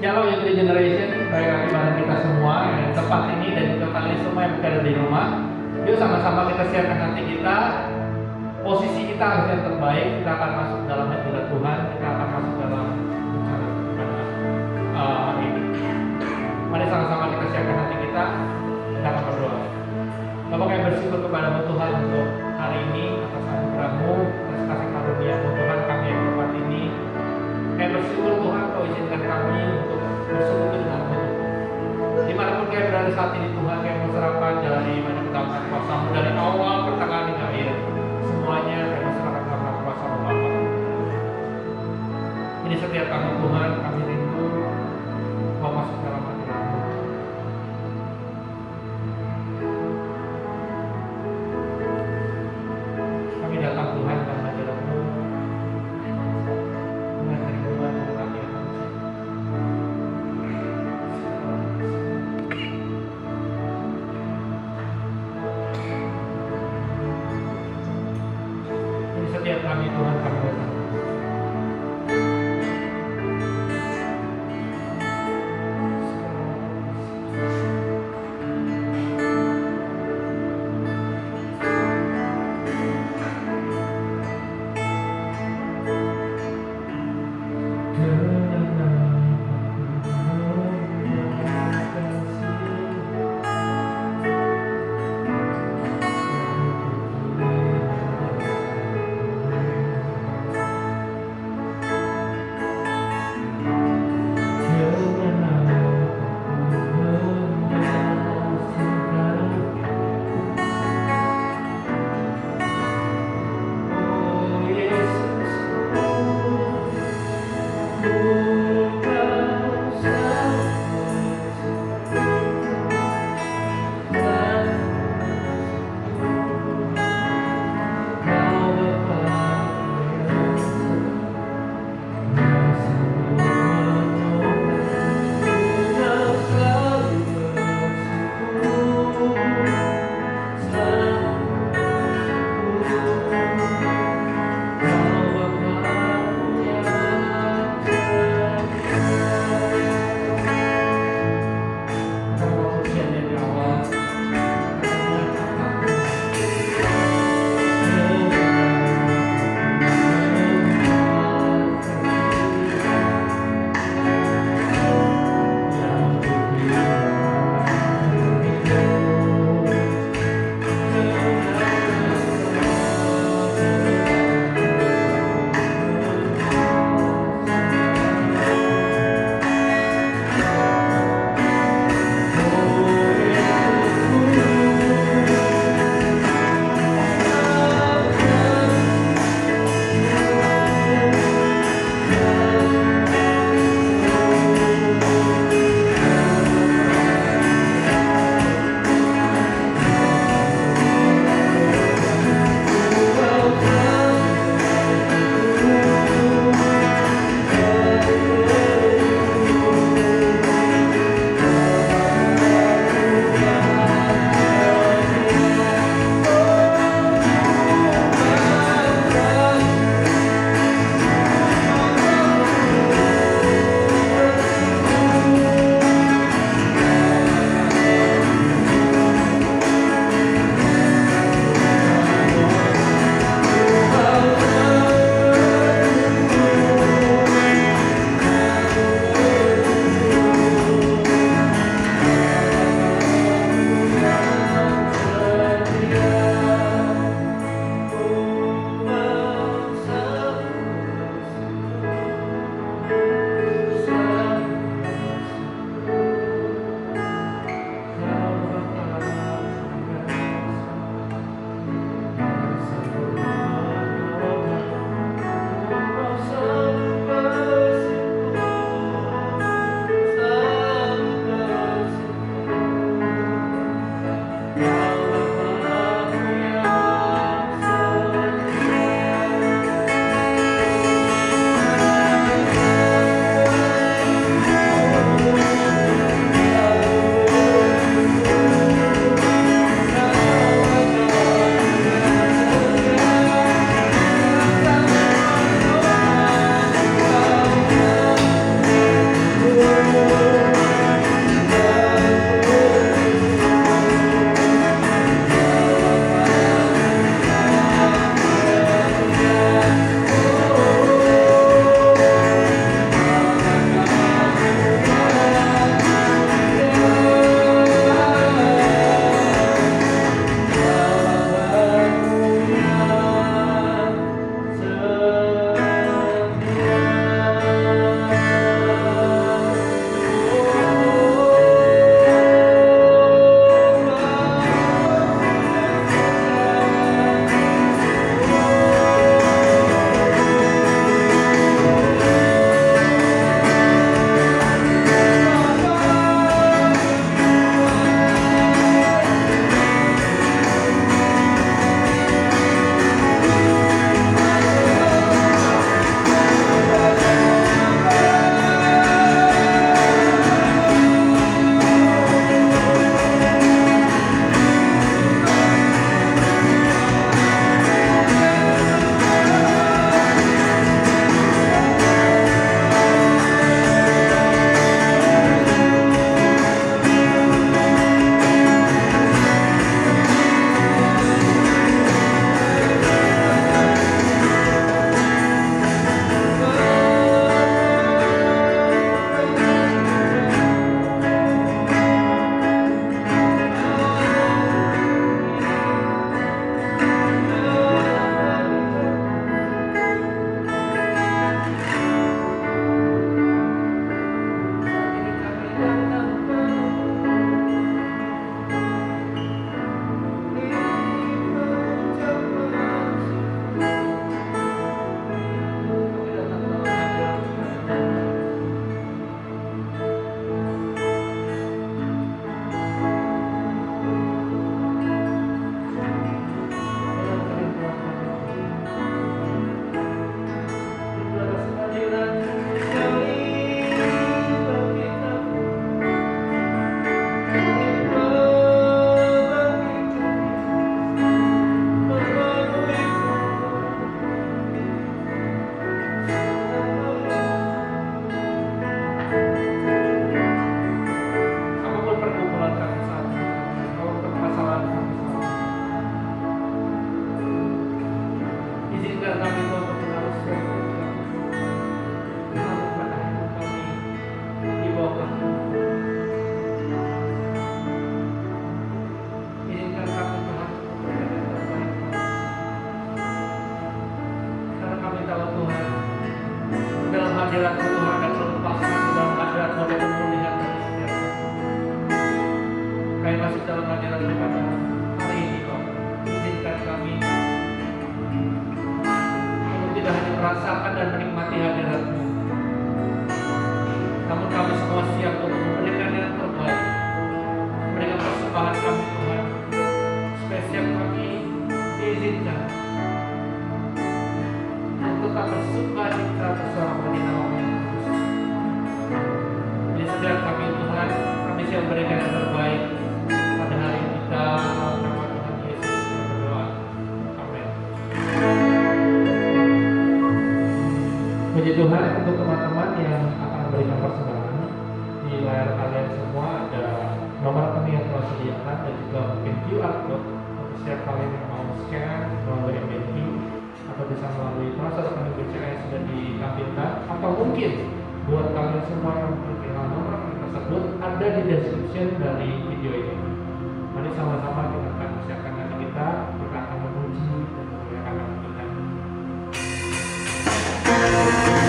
Shalom Youth Regeneration, baik lagi bareng kita semua yang tempat ini dan juga kalian semua yang berada di rumah. Yuk sama-sama kita siapkan hati kita, posisi kita harus yang terbaik. Kita akan masuk dalam hadirat Tuhan, kita akan masuk dalam bicara pada hari ini. Mari sama-sama kita siapkan hati kita akan berdoa. Bapak kami bersyukur kepadamu Tuhan untuk hari ini atas anugerah-Mu, atas kasih karunia-Mu Tuhan kami yang tempat ini. Kami bersyukur Tuhan Kau izinkan kami untuk bersekutu dengan-Mu. Dimanapun kami berada saat ini Tuhan, kami berserahkan dari banyak kedatangan kuasa-Mu dari awal pertengahan hingga akhir. Semuanya kami berserahkan karena kuasa-Mu Bapa. Ini setiap kami Tuhan, kami rindu Kau masuk dalam hadirat-Mu. Kami datang Tuhan dalam hadirat-Mu dengan kerinduan perhatian manusia. Ini setiap kami Tuhan kami datang. hadirat-Mu Tuhan dan berlepasan dalam hadirat-Mu dan pemulihan dari setiap kami. Kami masuk dalam hadirat-Mu pada hari ini Bapak. Izinkan kami untuk tidak hanya merasakan dan menikmati hadirat-Mu, namun kami semua siap untuk memberikan yang terbaik, memberikan persembahan kami Tuhan. Spesial kami diizinkan untuk tetap bersuka cita bersama bagi nama-Mu yang kudus. Jadi setiap kami Tuhan, kami siap memberikan yang terbaik pada hari ini. Kita nama Tuhan Yesus kami berdoa. Amin. Puji Tuhan untuk teman-teman yang akan memberikan persembahan. Di layar kalian semua ada nomor kami yang telah sediakan dan juga mungkin QR code untuk setiap kalian yang mau scan melalui banking atau bisa melalui transfer rekening BCA yang sudah ditampilkan, atau mungkin buat kalian semua yang memperkenalkan nomor rekening tersebut ada di description dari video ini. Mari sama-sama kita akan persiapkan hati kita akan memuji dan memuliakan nama Tuhan. Terima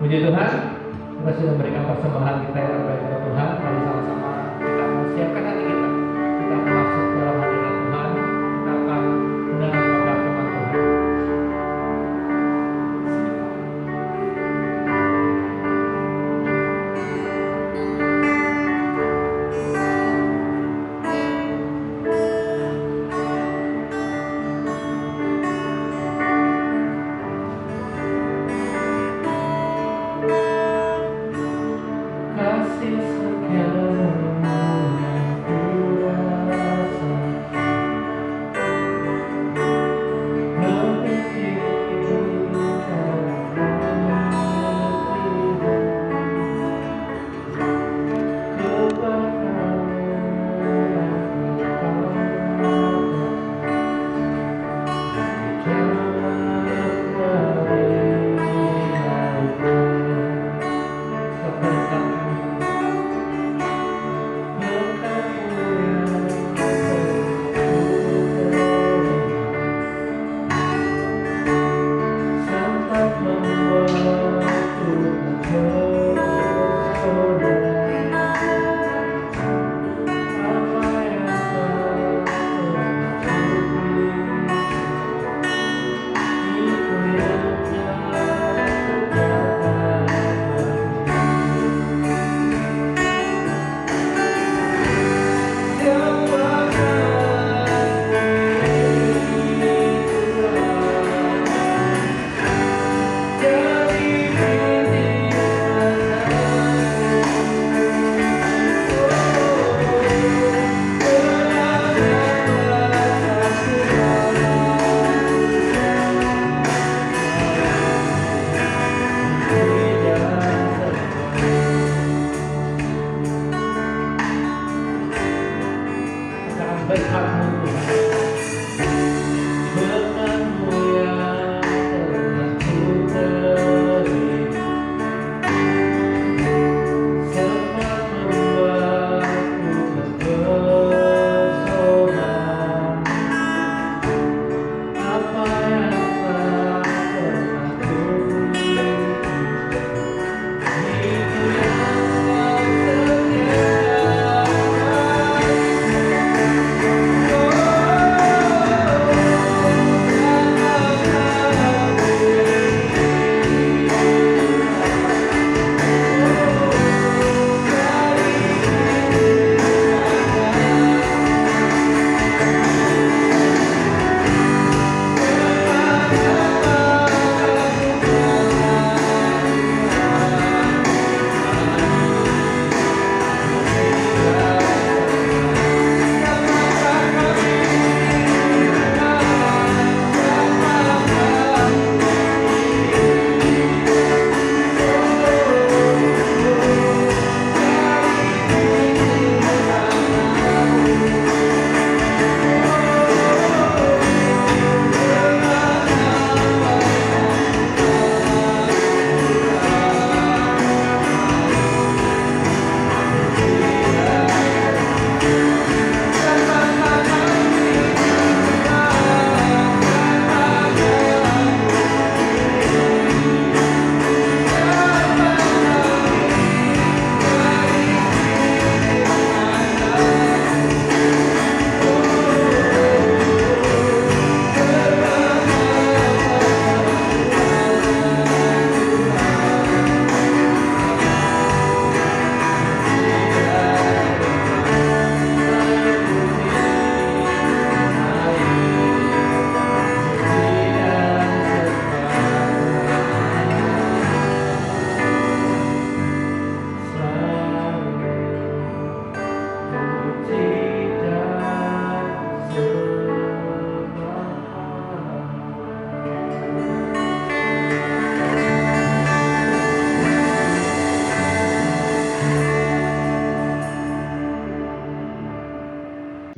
Puji Tuhan, kita sudah memberikan persembahan kita yang terbaik untuk Tuhan. Mari sama-sama kita siapkan hati kita. Kita akan masuk dalam hadirat Tuhan. Kita akan mendengar kepada firman Tuhan. Kasih segala yang kuasa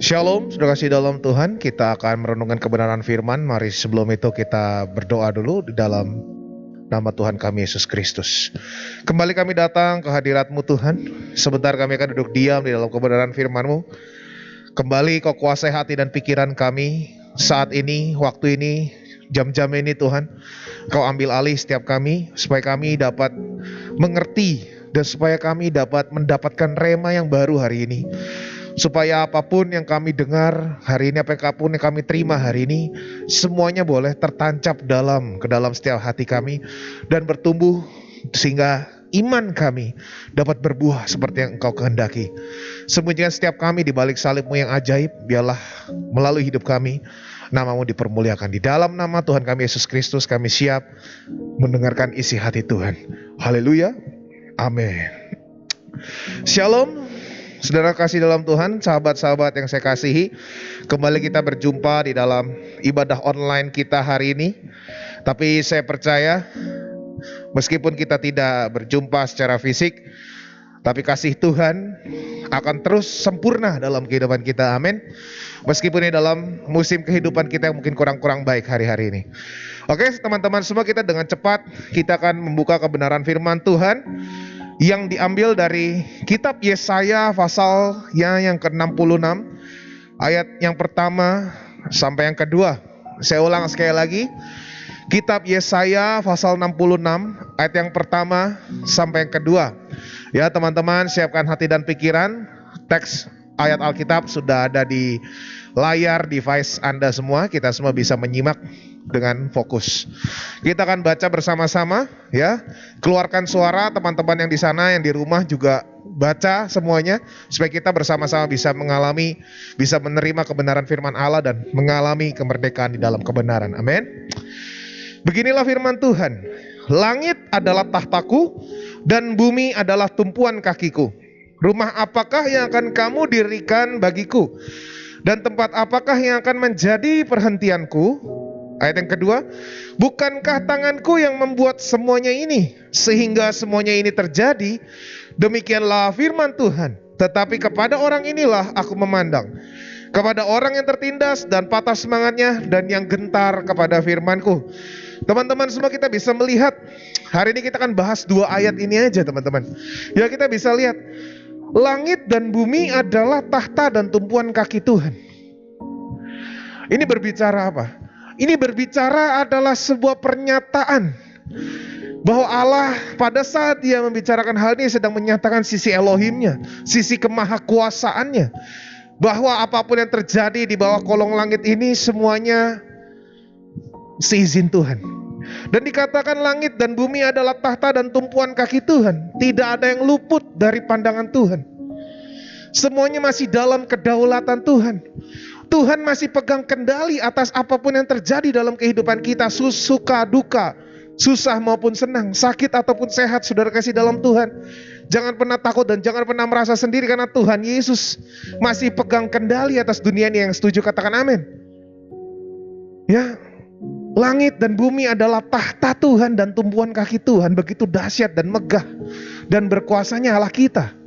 Shalom, saudara kasih dalam Tuhan. Kita akan merenungkan kebenaran firman. Mari sebelum itu kita berdoa dulu di dalam nama Tuhan kami Yesus Kristus. Kembali kami datang ke hadirat-Mu Tuhan. Sebentar kami akan duduk diam di dalam kebenaran firman-Mu. Kembali Kau kuasai hati dan pikiran kami saat ini, waktu ini, jam-jam ini Tuhan, Kau ambil alih setiap kami, supaya kami dapat mengerti, dan supaya kami dapat mendapatkan rema yang baru hari ini. Supaya apapun yang kami dengar hari ini, apapun yang kami terima hari ini, semuanya boleh tertancap ke dalam setiap hati kami, dan bertumbuh sehingga iman kami dapat berbuah seperti yang Engkau kehendaki. Sembunyikan setiap kami di balik salib-Mu yang ajaib. Biarlah melalui hidup kami nama-Mu dipermuliakan. Di dalam nama Tuhan kami Yesus Kristus kami siap mendengarkan isi hati Tuhan. Haleluya. Amin. Shalom. Saudara kasih dalam Tuhan, sahabat-sahabat yang saya kasihi, kembali kita berjumpa di dalam ibadah online kita hari ini. Tapi saya percaya, meskipun kita tidak berjumpa secara fisik, tapi kasih Tuhan akan terus sempurna dalam kehidupan kita, amin. Meskipun ini dalam musim kehidupan kita yang mungkin kurang-kurang baik hari-hari ini. Oke teman-teman semua, kita dengan cepat kita akan membuka kebenaran firman Tuhan yang diambil dari kitab Yesaya pasalnya yang ke-66, ayat yang pertama sampai yang kedua. Saya ulang sekali lagi, kitab Yesaya pasal 66 ayat yang pertama sampai yang kedua. Ya teman-teman, siapkan hati dan pikiran. Teks ayat Alkitab sudah ada di layar device Anda semua. Kita semua bisa menyimak dengan fokus. Kita akan baca bersama-sama ya. Keluarkan suara, teman-teman yang di sana, yang di rumah juga baca semuanya, supaya kita bersama-sama bisa menerima kebenaran firman Allah dan mengalami kemerdekaan di dalam kebenaran. Amin. Beginilah firman Tuhan. Langit adalah tahtaku dan bumi adalah tumpuan kakiku. Rumah apakah yang akan kamu dirikan bagiku? Dan tempat apakah yang akan menjadi perhentianku? Ayat yang kedua, bukankah tanganku yang membuat semuanya ini, sehingga semuanya ini terjadi? Demikianlah firman Tuhan. Tetapi kepada orang inilah aku memandang, kepada orang yang tertindas dan patah semangatnya, dan yang gentar kepada firmanku. Teman-teman semua, kita bisa melihat, hari ini kita akan bahas 2 ayat ini aja teman-teman. Ya, kita bisa lihat, langit dan bumi adalah tahta dan tumpuan kaki Tuhan. Ini berbicara apa? Ini berbicara adalah sebuah pernyataan bahwa Allah pada saat Dia membicarakan hal ini sedang menyatakan sisi Elohimnya, sisi kemahakuasaannya, bahwa apapun yang terjadi di bawah kolong langit ini semuanya seizin Tuhan. Dan dikatakan langit dan bumi adalah tahta dan tumpuan kaki Tuhan. Tidak ada yang luput dari pandangan Tuhan. Semuanya masih dalam kedaulatan Tuhan. Tuhan masih pegang kendali atas apapun yang terjadi dalam kehidupan kita, suka duka, susah maupun senang, sakit ataupun sehat, saudara kasih dalam Tuhan. Jangan pernah takut dan jangan pernah merasa sendiri, karena Tuhan Yesus masih pegang kendali atas dunia ini. Yang setuju katakan amin. Ya, langit dan bumi adalah tahta Tuhan dan tumpuan kaki Tuhan. Begitu dahsyat dan megah dan berkuasanya Allah kita.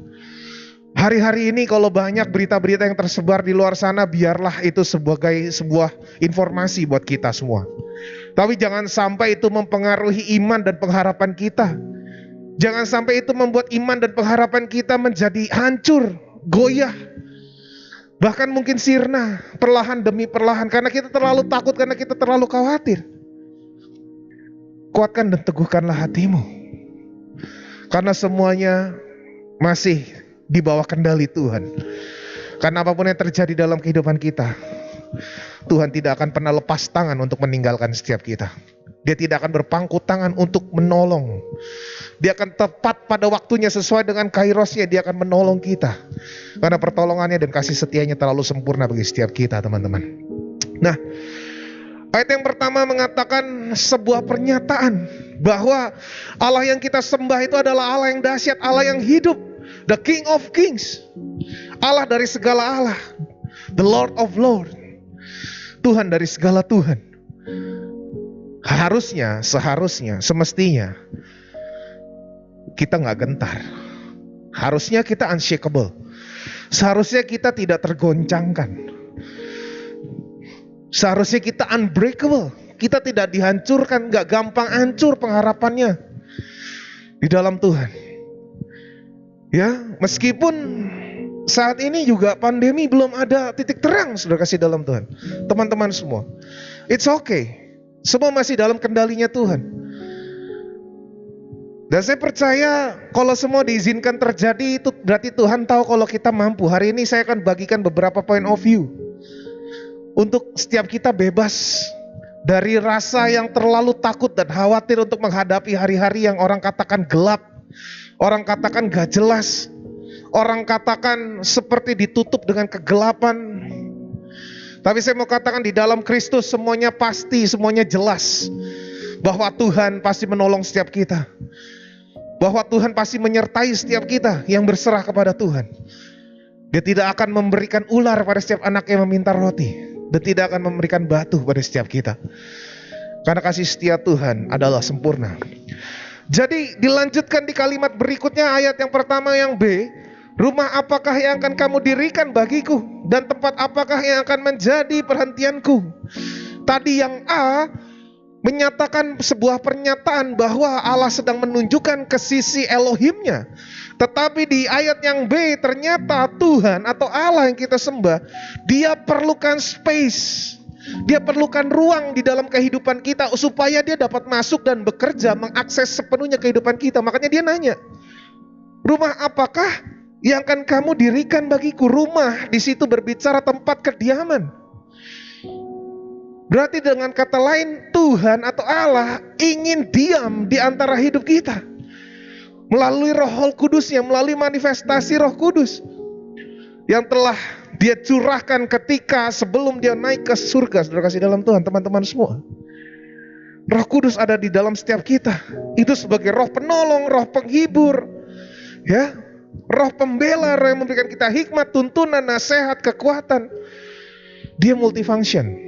Hari-hari ini kalau banyak berita-berita yang tersebar di luar sana, biarlah itu sebagai sebuah informasi buat kita semua. Tapi jangan sampai itu mempengaruhi iman dan pengharapan kita. Jangan sampai itu membuat iman dan pengharapan kita menjadi hancur, goyah, bahkan mungkin sirna perlahan demi perlahan, karena kita terlalu takut, karena kita terlalu khawatir. Kuatkan dan teguhkanlah hatimu, karena semuanya masih di bawah kendali Tuhan. Karena apapun yang terjadi dalam kehidupan kita, Tuhan tidak akan pernah lepas tangan untuk meninggalkan setiap kita. Dia tidak akan berpangku tangan untuk menolong. Dia akan tepat pada waktunya sesuai dengan kairosnya. Dia akan menolong kita, karena pertolongannya dan kasih setianya terlalu sempurna bagi setiap kita, teman-teman. Nah, ayat yang pertama mengatakan sebuah pernyataan bahwa Allah yang kita sembah itu adalah Allah yang dahsyat, Allah yang hidup, the King of Kings, Allah dari segala Allah, the Lord of Lord, Tuhan dari segala Tuhan. Seharusnya, semestinya kita gak gentar. Harusnya kita unshakable. Seharusnya kita tidak tergoncangkan. Seharusnya kita unbreakable. Kita tidak dihancurkan, gak gampang hancur pengharapannya di dalam Tuhan. Ya, meskipun saat ini juga pandemi belum ada titik terang, saudara kasih dalam Tuhan. Teman-teman semua, it's okay. Semua masih dalam kendalinya Tuhan. Dan saya percaya kalau semua diizinkan terjadi, itu berarti Tuhan tahu kalau kita mampu. Hari ini saya akan bagikan beberapa point of view untuk setiap kita bebas dari rasa yang terlalu takut dan khawatir untuk menghadapi hari-hari yang orang katakan gelap, orang katakan gak jelas, orang katakan seperti ditutup dengan kegelapan. Tapi saya mau katakan di dalam Kristus semuanya pasti, semuanya jelas. Bahwa Tuhan pasti menolong setiap kita. Bahwa Tuhan pasti menyertai setiap kita yang berserah kepada Tuhan. Dia tidak akan memberikan ular pada setiap anak yang meminta roti. Dan tidak akan memberikan batu pada setiap kita. Karena kasih setia Tuhan adalah sempurna. Jadi dilanjutkan di kalimat berikutnya, ayat yang pertama yang B. Rumah apakah yang akan kamu dirikan bagiku? Dan tempat apakah yang akan menjadi perhentianku? Tadi yang A menyatakan sebuah pernyataan bahwa Allah sedang menunjukkan ke sisi Elohimnya. Tetapi di ayat yang B ternyata Tuhan atau Allah yang kita sembah, Dia perlukan space. Dia perlukan ruang di dalam kehidupan kita supaya Dia dapat masuk dan bekerja, mengakses sepenuhnya kehidupan kita. Makanya Dia nanya, rumah apakah yang akan kamu dirikan bagiku? Rumah di situ berbicara tempat kediaman. Berarti dengan kata lain, Tuhan atau Allah ingin diam di antara hidup kita. Melalui Roh Kudusnya, melalui manifestasi Roh Kudus yang telah Dia curahkan ketika sebelum Dia naik ke surga. Saudara kasih dalam Tuhan, teman-teman semua. Roh Kudus ada di dalam setiap kita. Itu sebagai roh penolong, roh penghibur, ya, roh pembela, roh yang memberikan kita hikmat, tuntunan, nasihat, kekuatan. Dia multifunction.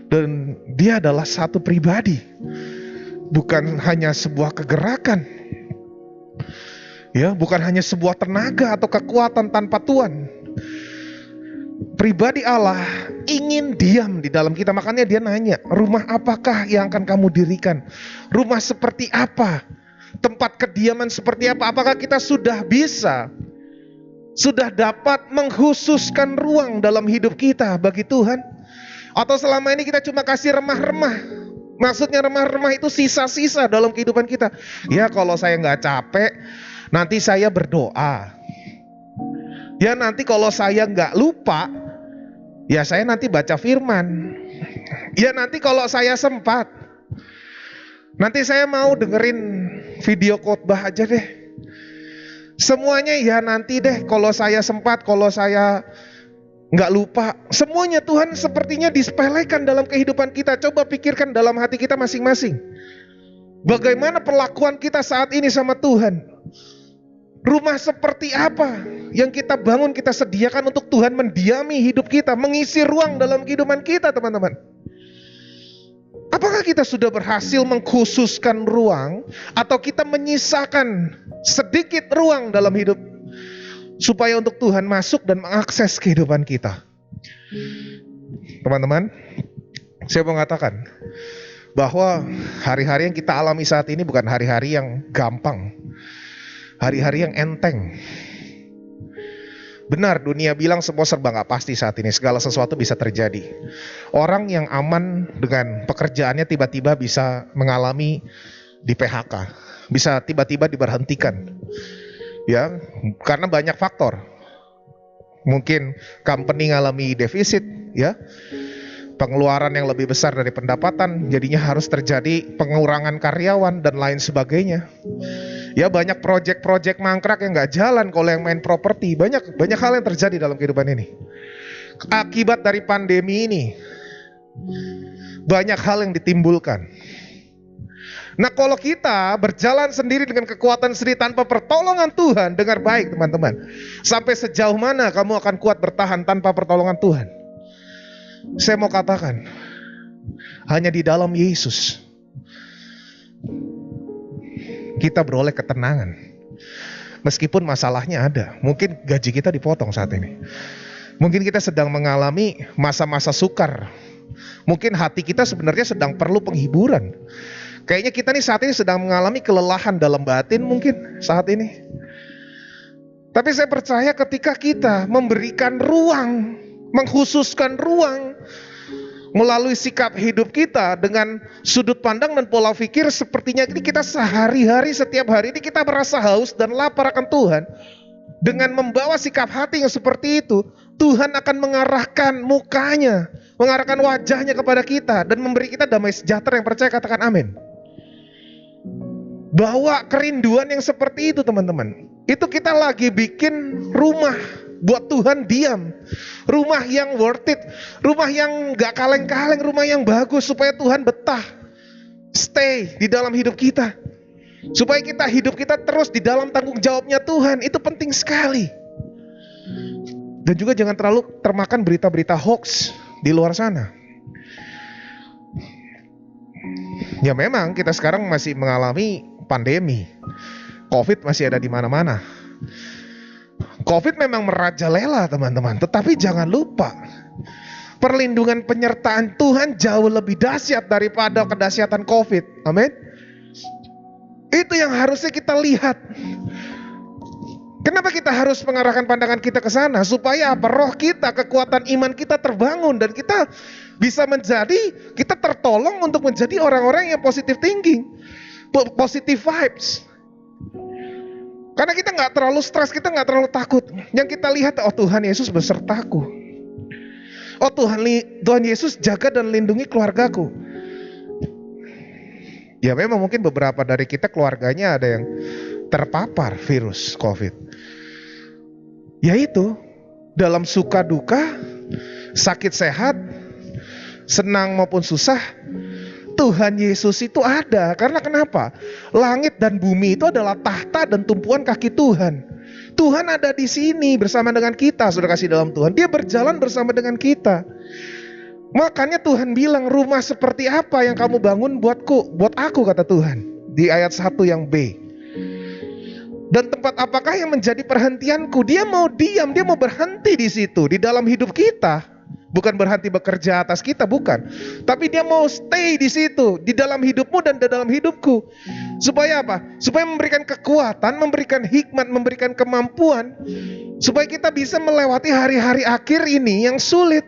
Dan Dia adalah satu pribadi. Bukan hanya sebuah kegerakan. Ya, bukan hanya sebuah tenaga atau kekuatan tanpa Tuhan. Pribadi Allah ingin diam di dalam kita. Makanya Dia nanya, rumah apakah yang akan kamu dirikan? Rumah seperti apa? Tempat kediaman seperti apa? Apakah kita sudah bisa, sudah dapat mengkhususkan ruang dalam hidup kita bagi Tuhan? Atau selama ini kita cuma kasih remah-remah? Maksudnya remah-remah itu sisa-sisa dalam kehidupan kita. Ya kalau saya nggak capek, nanti saya berdoa. Ya nanti kalau saya nggak lupa, ya saya nanti baca firman. Ya nanti kalau saya sempat, nanti saya mau dengerin video khotbah aja deh. Semuanya ya nanti deh, kalau saya sempat, kalau saya nggak lupa. Semuanya Tuhan sepertinya disepelekan dalam kehidupan kita. Coba pikirkan dalam hati kita masing-masing. Bagaimana perlakuan kita saat ini sama Tuhan? Rumah seperti apa yang kita bangun, kita sediakan untuk Tuhan mendiami hidup kita, mengisi ruang dalam kehidupan kita, teman-teman? Apakah kita sudah berhasil mengkhususkan ruang, atau kita menyisakan sedikit ruang dalam hidup supaya untuk Tuhan masuk dan mengakses kehidupan kita? Teman-teman, saya mau mengatakan bahwa hari-hari yang kita alami saat ini bukan hari-hari yang gampang, hari-hari yang enteng. Benar, dunia bilang semua serba gak pasti saat ini, segala sesuatu bisa terjadi. Orang yang aman dengan pekerjaannya tiba-tiba bisa mengalami di PHK, bisa tiba-tiba diberhentikan. Ya, karena banyak faktor. Mungkin company ngalami defisit, ya, pengeluaran yang lebih besar dari pendapatan, jadinya harus terjadi pengurangan karyawan dan lain sebagainya. Ya banyak proyek-proyek mangkrak yang nggak jalan kalau yang main properti. Banyak hal yang terjadi dalam kehidupan ini. Akibat dari pandemi ini, banyak hal yang ditimbulkan. Nah kalau kita berjalan sendiri dengan kekuatan sendiri tanpa pertolongan Tuhan, dengar baik teman-teman, sampai sejauh mana kamu akan kuat bertahan tanpa pertolongan Tuhan? Saya mau katakan, hanya di dalam Yesus kita beroleh ketenangan. Meskipun masalahnya ada, mungkin gaji kita dipotong saat ini, mungkin kita sedang mengalami masa-masa sukar, mungkin hati kita sebenarnya sedang perlu penghiburan. Kayaknya kita nih saat ini sedang mengalami kelelahan dalam batin mungkin saat ini. Tapi saya percaya ketika kita memberikan ruang, mengkhususkan ruang melalui sikap hidup kita dengan sudut pandang dan pola pikir sepertinya ini kita sehari-hari, setiap hari ini kita merasa haus dan lapar akan Tuhan. Dengan membawa sikap hati yang seperti itu, Tuhan akan mengarahkan mukanya, mengarahkan wajahnya kepada kita dan memberi kita damai sejahtera. Yang percaya katakan amin. Bawa kerinduan yang seperti itu teman-teman. Itu kita lagi bikin rumah buat Tuhan diam. Rumah yang worth it, rumah yang gak kaleng-kaleng, rumah yang bagus supaya Tuhan betah stay di dalam hidup kita. Supaya hidup kita terus di dalam tanggung jawabnya Tuhan. Itu penting sekali. Dan juga jangan terlalu termakan berita-berita hoax di luar sana. Ya memang kita sekarang masih mengalami pandemi. Covid masih ada di mana-mana. Covid memang merajalela teman-teman. Tetapi jangan lupa, perlindungan penyertaan Tuhan jauh lebih dahsyat daripada kedahsyatan Covid. Amin. Itu yang harusnya kita lihat. Kenapa kita harus mengarahkan pandangan kita ke sana? Supaya apa? Roh kita, kekuatan iman kita terbangun dan kita bisa kita tertolong untuk menjadi orang-orang yang positive thinking, positive vibes. Karena kita nggak terlalu stres, kita nggak terlalu takut. Yang kita lihat, oh Tuhan Yesus besertaku. Oh Tuhan Yesus jaga dan lindungi keluargaku. Ya memang mungkin beberapa dari kita keluarganya ada yang terpapar virus COVID. Yaitu dalam suka duka, sakit sehat, senang maupun susah, Tuhan Yesus itu ada. Karena kenapa? Langit dan bumi itu adalah tahta dan tumpuan kaki Tuhan. Tuhan ada di sini bersama dengan kita, saudara kasih dalam Tuhan. Dia berjalan bersama dengan kita. Makanya Tuhan bilang, rumah seperti apa yang kamu bangun buat aku, kata Tuhan. Di ayat 1 yang B. Dan tempat apakah yang menjadi perhentianku? Dia mau diam, dia mau berhenti di situ, di dalam hidup kita. Bukan berhenti bekerja atas kita, bukan. Tapi dia mau stay di situ, di dalam hidupmu dan di dalam hidupku. Supaya apa? Supaya memberikan kekuatan, memberikan hikmat, memberikan kemampuan. Supaya kita bisa melewati hari-hari akhir ini yang sulit.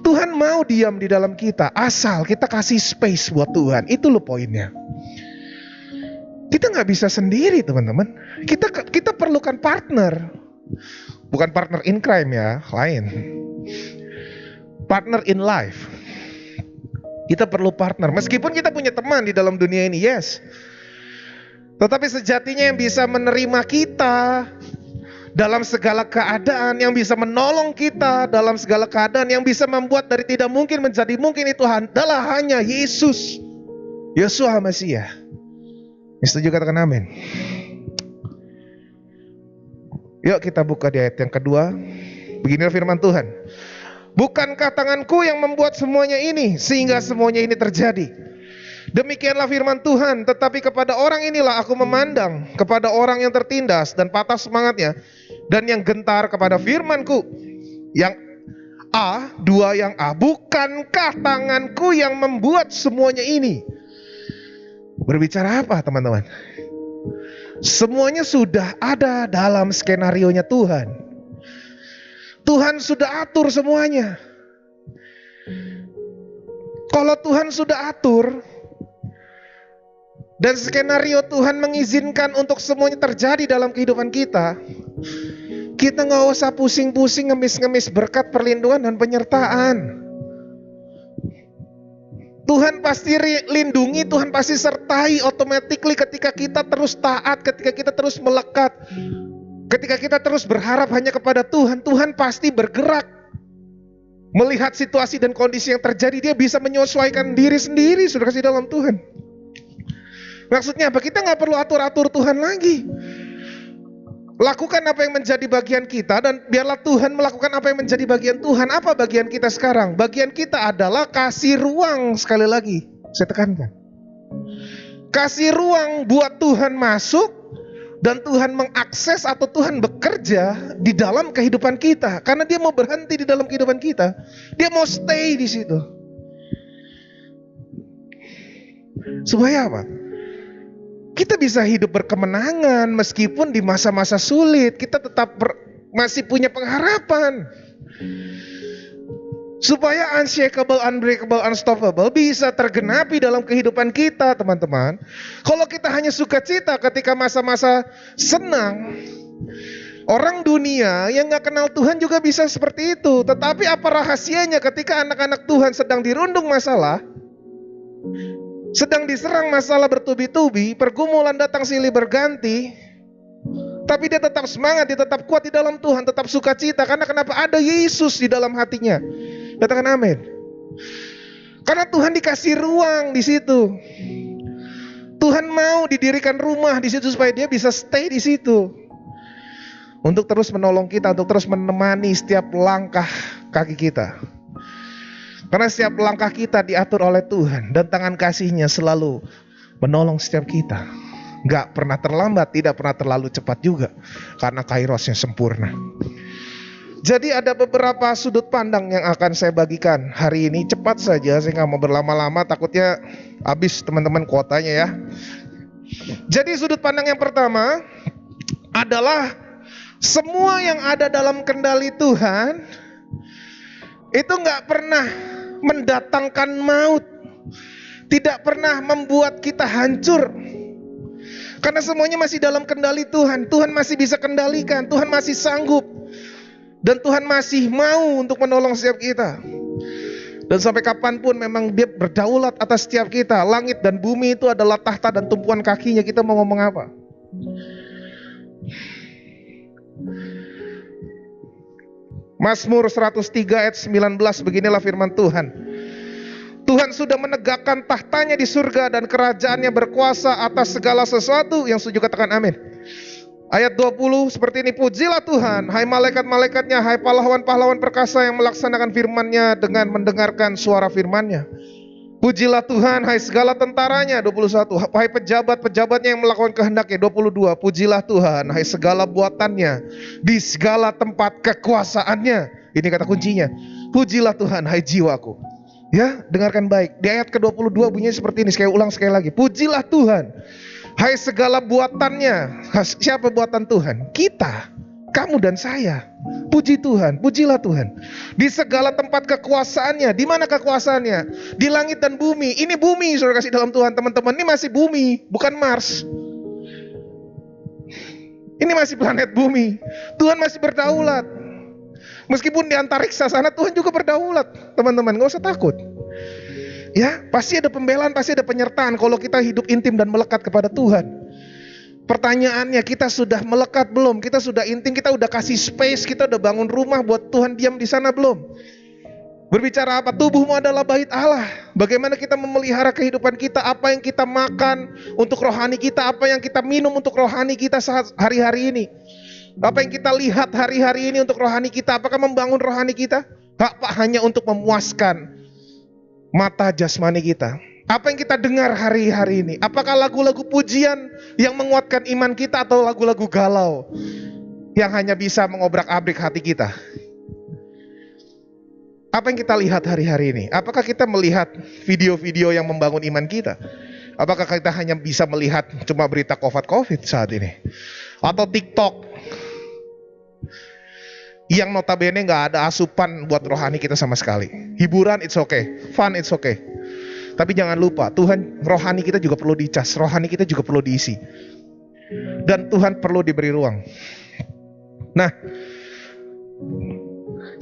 Tuhan mau diam di dalam kita, asal kita kasih space buat Tuhan. Itu loh poinnya. Kita gak bisa sendiri teman-teman. Kita perlukan partner. Bukan partner in crime ya, lain. Partner in life. Kita perlu partner. Meskipun kita punya teman di dalam dunia ini, yes. Tetapi sejatinya yang bisa menerima kita dalam segala keadaan, yang bisa menolong kita dalam segala keadaan, yang bisa membuat dari tidak mungkin menjadi mungkin, itu adalah hanya Yesus, Yeshua Mesias. Setuju katakan amin. Yuk kita buka di ayat yang kedua. Beginilah firman Tuhan. Bukankah tanganku yang membuat semuanya ini, sehingga semuanya ini terjadi? Demikianlah firman Tuhan. Tetapi kepada orang inilah aku memandang, kepada orang yang tertindas dan patah semangatnya, dan yang gentar kepada firmanku. Yang A, dua yang A. Bukankah tanganku yang membuat semuanya ini? Berbicara apa teman-teman? Semuanya sudah ada dalam skenarionya Tuhan. Tuhan sudah atur semuanya. Kalau Tuhan sudah atur dan skenario Tuhan mengizinkan untuk semuanya terjadi dalam kehidupan kita, kita gak usah pusing-pusing ngemis-ngemis berkat perlindungan dan penyertaan. Tuhan pasti lindungi, Tuhan pasti sertai automatically ketika kita terus taat, ketika kita terus melekat, ketika kita terus berharap hanya kepada Tuhan. Tuhan pasti bergerak. Melihat situasi dan kondisi yang terjadi, dia bisa menyesuaikan diri sendiri, sudah kasih dalam Tuhan. Maksudnya apa? Kita gak perlu atur-atur Tuhan lagi. Lakukan apa yang menjadi bagian kita, dan biarlah Tuhan melakukan apa yang menjadi bagian Tuhan. Apa bagian kita sekarang? Bagian kita adalah kasih ruang, sekali lagi saya tekankan. Kasih ruang buat Tuhan masuk dan Tuhan mengakses atau Tuhan bekerja di dalam kehidupan kita. Karena dia mau berhenti di dalam kehidupan kita. Dia mau stay di situ. Supaya apa? Kita bisa hidup berkemenangan meskipun di masa-masa sulit. Kita tetap masih punya pengharapan. Supaya unshakable, unbreakable, unstoppable bisa tergenapi dalam kehidupan kita, teman-teman. Kalau kita hanya sukacita ketika masa-masa senang, orang dunia yang gak kenal Tuhan juga bisa seperti itu. Tetapi apa rahasianya ketika anak-anak Tuhan sedang dirundung masalah, sedang diserang masalah bertubi-tubi, pergumulan datang silih berganti, tapi dia tetap semangat, dia tetap kuat di dalam Tuhan, tetap sukacita. Karena kenapa? Ada Yesus di dalam hatinya. Katakan amin. Karena Tuhan dikasih ruang di situ. Tuhan mau didirikan rumah di situ supaya dia bisa stay di situ. Untuk terus menolong kita, untuk terus menemani setiap langkah kaki kita. Karena setiap langkah kita diatur oleh Tuhan dan tangan kasih-Nya selalu menolong setiap kita. Gak pernah terlambat, tidak pernah terlalu cepat juga. Karena kairosnya sempurna. Jadi ada beberapa sudut pandang yang akan saya bagikan hari ini. Cepat saja, saya gak mau berlama-lama, takutnya habis teman-teman kuotanya ya. Jadi sudut pandang yang pertama adalah semua yang ada dalam kendali Tuhan itu gak pernah mendatangkan maut, tidak pernah membuat kita hancur. Karena semuanya masih dalam kendali Tuhan. Tuhan masih bisa kendalikan, Tuhan masih sanggup. Dan Tuhan masih mau untuk menolong setiap kita. Dan sampai kapanpun memang dia berdaulat atas setiap kita. Langit dan bumi itu adalah tahta dan tumpuan kakinya. Kita mau ngomong apa? Mazmur 103 ayat 19, beginilah firman Tuhan. Tuhan sudah menegakkan tahtanya di surga dan kerajaannya berkuasa atas segala sesuatu. Yang setuju katakan amin. Ayat 20 seperti ini, pujilah Tuhan, hai malaikat-malaikatnya, hai pahlawan-pahlawan perkasa yang melaksanakan firman-Nya dengan mendengarkan suara firman-Nya. Pujilah Tuhan, hai segala tentaranya. 21, hai pejabat-pejabatnya yang melakukan kehendaknya. 22, pujilah Tuhan, hai segala buatannya di segala tempat kekuasaannya. Ini kata kuncinya, pujilah Tuhan, hai jiwaku. Ya, dengarkan baik. Di ayat ke-22 bunyinya seperti ini. Saya ulang sekali lagi. Pujilah Tuhan, hai segala buatannya. Siapa buatan Tuhan? Kita, kamu dan saya. Puji Tuhan, pujilah Tuhan. Di segala tempat kekuasaannya. Di mana kekuasaannya? Di langit dan bumi. Ini bumi, saudara kasih dalam Tuhan, teman-teman. Ini masih bumi, bukan Mars. Ini masih planet bumi. Tuhan masih berdaulat. Meskipun di antariksa sana Tuhan juga berdaulat. Teman-teman, gak usah takut. Ya, pasti ada pembelaan, pasti ada penyertaan kalau kita hidup intim dan melekat kepada Tuhan. Pertanyaannya, kita sudah melekat belum? Kita sudah intim, kita udah kasih space, kita udah bangun rumah buat Tuhan diam di sana belum? Berbicara apa? Tubuhmu adalah bait Allah. Bagaimana kita memelihara kehidupan kita? Apa yang kita makan untuk rohani kita? Apa yang kita minum untuk rohani kita saat hari-hari ini? Apa yang kita lihat hari-hari ini untuk rohani kita? Apakah membangun rohani kita? Apa hanya untuk memuaskan mata jasmani kita? Apa yang kita dengar hari-hari ini? Apakah lagu-lagu pujian yang menguatkan iman kita atau lagu-lagu galau yang hanya bisa mengobrak-abrik hati kita? Apa yang kita lihat hari-hari ini? Apakah kita melihat video-video yang membangun iman kita? Apakah kita hanya bisa melihat cuma berita COVID saat ini? Atau TikTok yang notabene gak ada asupan buat rohani kita sama sekali. Hiburan it's okay, fun it's okay. Tapi jangan lupa, Tuhan, rohani kita juga perlu dicas, rohani kita juga perlu diisi. Dan Tuhan perlu diberi ruang. Nah,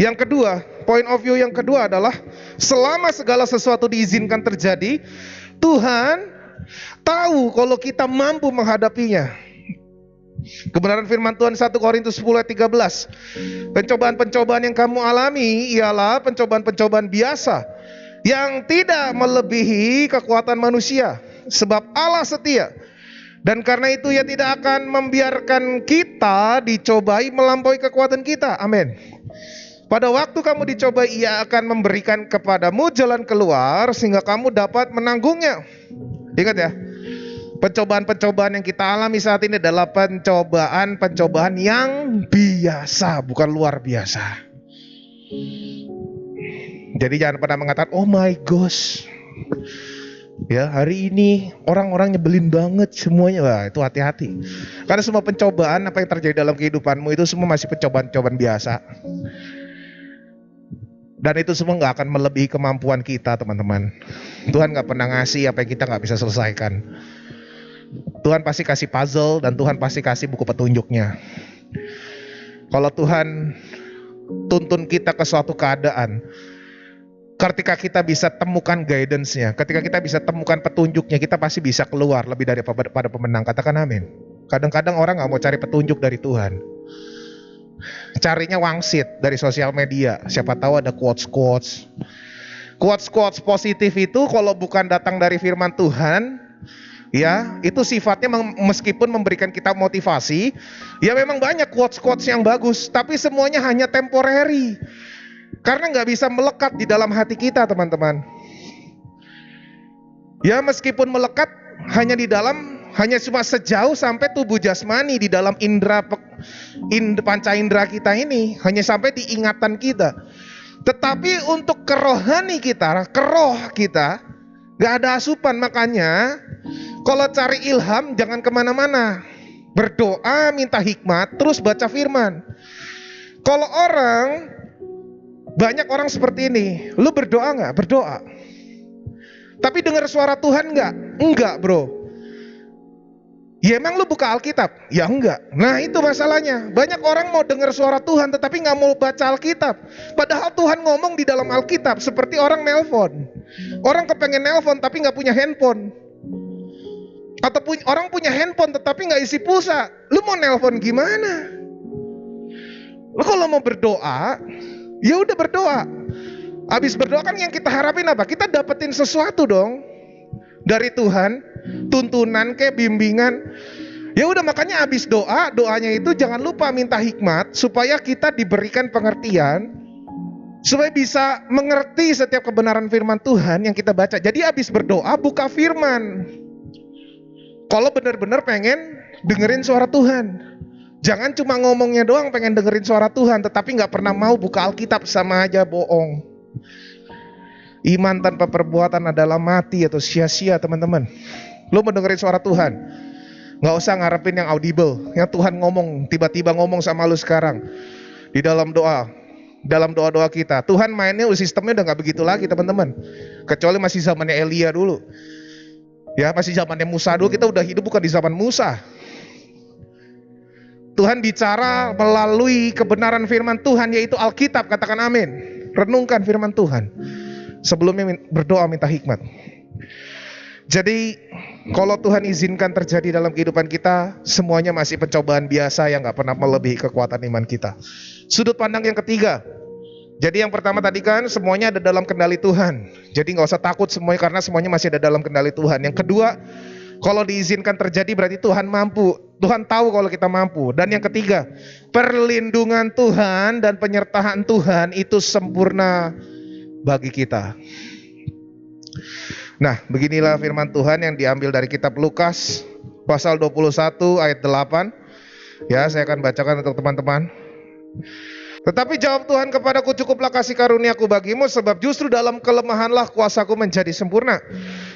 yang kedua, point of view yang kedua adalah selama segala sesuatu diizinkan terjadi, Tuhan tahu kalau kita mampu menghadapinya. Kebenaran firman Tuhan 1 Korintus 10 ayat 13. Pencobaan-pencobaan yang kamu alami ialah pencobaan-pencobaan biasa yang tidak melebihi kekuatan manusia. Sebab Allah setia, dan karena itu Ia tidak akan membiarkan kita dicobai melampaui kekuatan kita. Amin. Pada waktu kamu dicobai, Ia akan memberikan kepadamu jalan keluar sehingga kamu dapat menanggungnya. Ingat ya, pencobaan-pencobaan yang kita alami saat ini adalah pencobaan-pencobaan yang biasa, bukan luar biasa. Jadi jangan pernah mengatakan, oh my gosh, ya hari ini orang-orang nyebelin banget semuanya. Wah, itu hati-hati. Karena semua pencobaan apa yang terjadi dalam kehidupanmu itu semua masih pencobaan-pencobaan biasa. Dan itu semua gak akan melebihi kemampuan kita, teman-teman. Tuhan gak pernah ngasih apa yang kita gak bisa selesaikan. Tuhan pasti kasih puzzle dan Tuhan pasti kasih buku petunjuknya. Kalau Tuhan tuntun kita ke suatu keadaan, ketika kita bisa temukan guidance-nya, ketika kita bisa temukan petunjuknya, kita pasti bisa keluar lebih daripada pemenang. Katakan amin. Kadang-kadang orang gak mau cari petunjuk dari Tuhan, carinya wangsit dari sosial media. Siapa tahu ada quotes positif itu kalau bukan datang dari firman Tuhan, ya itu sifatnya meskipun memberikan kita motivasi, ya memang banyak quotes yang bagus, tapi semuanya hanya temporary, karena nggak bisa melekat di dalam hati kita, teman-teman. Ya meskipun melekat hanya cuma sejauh sampai tubuh jasmani di dalam panca indera kita ini, hanya sampai di ingatan kita. Tetapi untuk ke roh kita gak ada asupan. Makanya kalau cari ilham jangan kemana-mana, berdoa minta hikmat terus baca firman. Kalau banyak orang seperti ini, lu berdoa gak? Berdoa, tapi dengar suara Tuhan gak? Enggak bro. Ya emang lu buka Alkitab? Ya enggak. Nah itu masalahnya. Banyak orang mau dengar suara Tuhan tetapi gak mau baca Alkitab. Padahal Tuhan ngomong di dalam Alkitab seperti orang nelpon. Orang kepengen nelpon tapi gak punya handphone. Atau orang punya handphone tetapi gak isi pulsa. Lu mau nelpon gimana? Lu kalau mau berdoa, ya udah berdoa. Habis berdoa kan yang kita harapin apa? Kita dapetin sesuatu dong dari Tuhan, tuntunan kayak bimbingan. Ya udah, makanya habis doanya itu jangan lupa minta hikmat supaya kita diberikan pengertian, supaya bisa mengerti setiap kebenaran firman Tuhan yang kita baca. Jadi habis berdoa buka firman. Kalau benar-benar pengen dengerin suara Tuhan. Jangan cuma ngomongnya doang pengen dengerin suara Tuhan tetapi gak pernah mau buka Alkitab, sama aja bohong. Iman tanpa perbuatan adalah mati atau sia-sia, teman-teman. Lu mau dengerin suara Tuhan, gak usah ngarepin yang audible, yang Tuhan ngomong, tiba-tiba ngomong sama lu sekarang di dalam doa kita. Tuhan mainnya sistemnya udah gak begitu lagi, teman-teman. Kecuali masih zamannya Elia dulu, ya masih zamannya Musa dulu. Kita udah hidup bukan di zaman Musa. Tuhan bicara melalui kebenaran firman Tuhan, yaitu Alkitab. Katakan amin. Renungkan firman Tuhan sebelumnya berdoa minta hikmat. Jadi kalau Tuhan izinkan terjadi dalam kehidupan kita, semuanya masih pencobaan biasa yang gak pernah melebihi kekuatan iman kita. Sudut pandang yang ketiga. Jadi yang pertama tadi kan semuanya ada dalam kendali Tuhan. Jadi gak usah takut semuanya, karena semuanya masih ada dalam kendali Tuhan. Yang kedua, kalau diizinkan terjadi berarti Tuhan mampu. Tuhan tahu kalau kita mampu. Dan yang ketiga, perlindungan Tuhan dan penyertaan Tuhan itu sempurna bagi kita. Nah, beginilah firman Tuhan yang diambil dari kitab Lukas pasal 21 ayat 8. Ya, saya akan bacakan untuk teman-teman. Tetapi jawab Tuhan kepadaku, cukuplah kasih karuniaku bagimu, sebab justru dalam kelemahanlah kuasaku menjadi sempurna.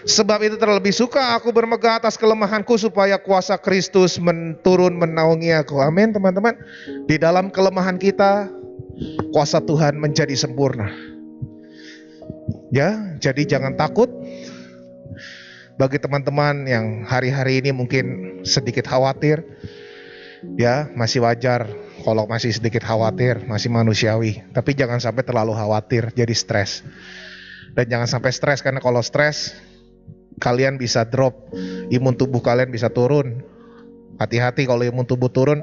Sebab itu terlebih suka aku bermegah atas kelemahanku, supaya kuasa Kristus turun menaungi aku. Amin, teman-teman. Di dalam kelemahan kita, kuasa Tuhan menjadi sempurna. Ya, jadi jangan takut. Bagi teman-teman yang hari-hari ini mungkin sedikit khawatir, ya masih wajar kalau masih sedikit khawatir, masih manusiawi. Tapi jangan sampai terlalu khawatir, jadi stres. Dan jangan sampai stres, karena kalau stres kalian bisa drop, imun tubuh kalian bisa turun. Hati-hati kalau imun tubuh turun,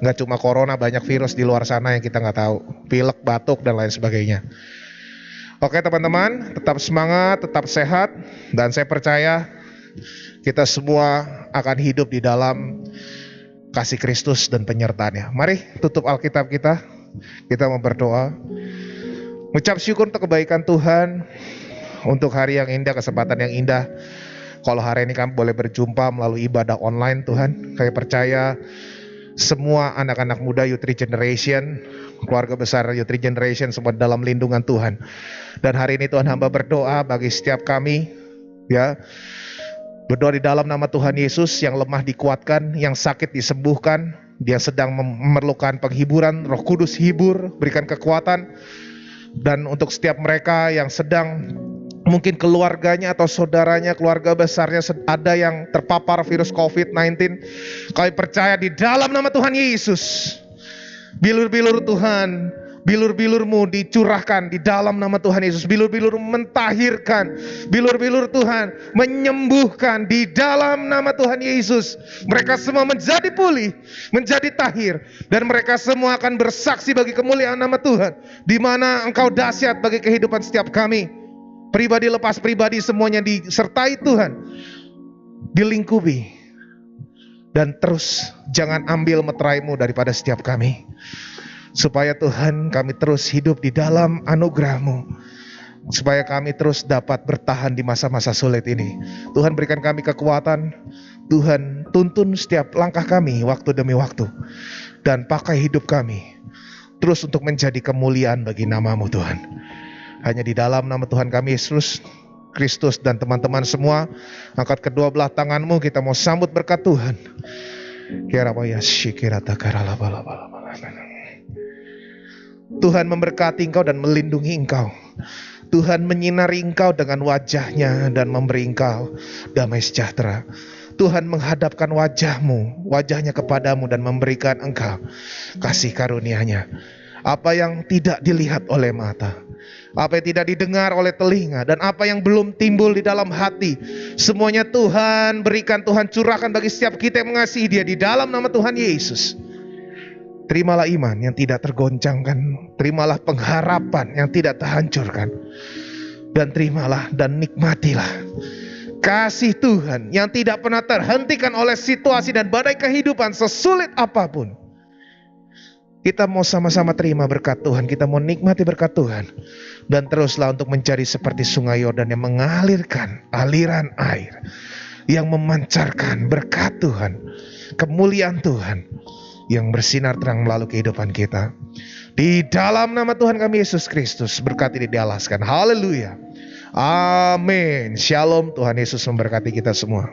gak cuma corona, banyak virus di luar sana yang kita gak tahu. Pilek, batuk, dan lain sebagainya. Oke teman-teman, tetap semangat, tetap sehat. Dan saya percaya kita semua akan hidup di dalam kasih Kristus dan penyertaannya. Mari tutup Alkitab kita mau berdoa. Ucap syukur untuk kebaikan Tuhan, untuk hari yang indah, kesempatan yang indah. Kalau hari ini kami boleh berjumpa melalui ibadah online, Tuhan, kami percaya semua anak-anak muda Youth Regeneration, keluarga besar Youth Regeneration, semua dalam lindungan Tuhan. Dan hari ini Tuhan, hamba berdoa bagi setiap kami, ya, berdoa di dalam nama Tuhan Yesus, yang lemah dikuatkan, yang sakit disembuhkan, dia sedang memerlukan penghiburan, Roh Kudus hibur, berikan kekuatan. Dan untuk setiap mereka yang sedang mungkin keluarganya atau saudaranya, keluarga besarnya ada yang terpapar virus COVID-19, kami percaya di dalam nama Tuhan Yesus, bilur-bilur Tuhan, bilur-bilur-Mu dicurahkan di dalam nama Tuhan Yesus. Bilur-bilur mentahirkan, bilur-bilur Tuhan menyembuhkan di dalam nama Tuhan Yesus. Mereka semua menjadi pulih, menjadi tahir, dan mereka semua akan bersaksi bagi kemuliaan nama Tuhan, di mana Engkau dahsyat bagi kehidupan setiap kami. Pribadi lepas pribadi semuanya disertai Tuhan, dilingkupi, dan terus jangan ambil meterai-Mu daripada setiap kami. Supaya Tuhan kami terus hidup di dalam anugerah-Mu, supaya kami terus dapat bertahan di masa-masa sulit ini. Tuhan berikan kami kekuatan, Tuhan tuntun setiap langkah kami waktu demi waktu, dan pakai hidup kami terus untuk menjadi kemuliaan bagi nama-Mu Tuhan. Hanya di dalam nama Tuhan kami Yesus Kristus, dan teman-teman semua angkat kedua belah tangan-Mu, kita mau sambut berkat Tuhan. Tuhan memberkati engkau dan melindungi engkau. Tuhan menyinari engkau dengan wajah-Nya dan memberi engkau damai sejahtera. Tuhan menghadapkan wajah-Nya kepadamu dan memberikan engkau kasih karunia-Nya. Apa yang tidak dilihat oleh mata, apa yang tidak didengar oleh telinga, dan apa yang belum timbul di dalam hati, semuanya Tuhan berikan, Tuhan curahkan bagi setiap kita yang mengasihi Dia di dalam nama Tuhan Yesus. Terimalah iman yang tidak tergoncangkan, terimalah pengharapan yang tidak terhancurkan, dan terimalah dan nikmatilah kasih Tuhan yang tidak pernah terhentikan oleh situasi dan badai kehidupan sesulit apapun. Kita mau sama-sama terima berkat Tuhan, kita mau nikmati berkat Tuhan, dan teruslah untuk menjadi seperti sungai Yordan yang mengalirkan aliran air, yang memancarkan berkat Tuhan, kemuliaan Tuhan yang bersinar terang melalui kehidupan kita. Di dalam nama Tuhan kami Yesus Kristus, berkat ini dialaskan. Haleluya. Amin. Shalom. Tuhan Yesus memberkati kita semua.